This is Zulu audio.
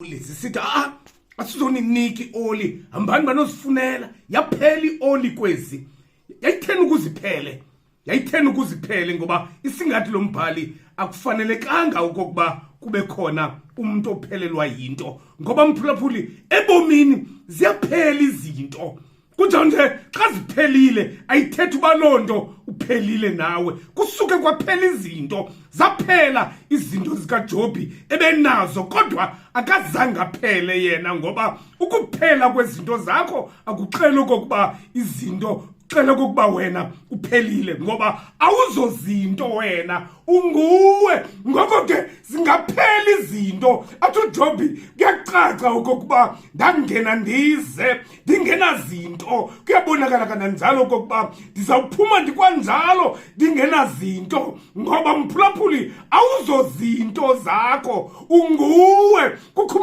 Zisithi asizoninika oli, hambani banozifunela, yaphela ioli kwezi. Yayitheni ukuziphele ngoba isingathi lo mbhali akufanelekanga okokuba kube khona umuntu ophelelwa yinto, ngoba mphulaphuli ebomini ziyaphela izinto. Kunjalo nje xa ziphelile ayithethi uba loo nto uphelile nawe. Kusuke kwaphela izinto, zaphela izinto zikaJobi ebenazo, kodwa akazange aphele yena, ngoba ukuphela kwezinto zakho akuxeli okokuba izinto, xela okokuba wena uphelile, ngoba awuzozinto wena, unguwe. Ngoko ke zingaphela izinto. Athi uJobi kuyacaca okokuba ndangena ndize ndingenazinto, kuyabonakala kananjalo okokuba ndizawuphuma ndikwanjalo ndingenazinto, ngoba mphulaphuli awuzozinto zakho, unguwe. Kukho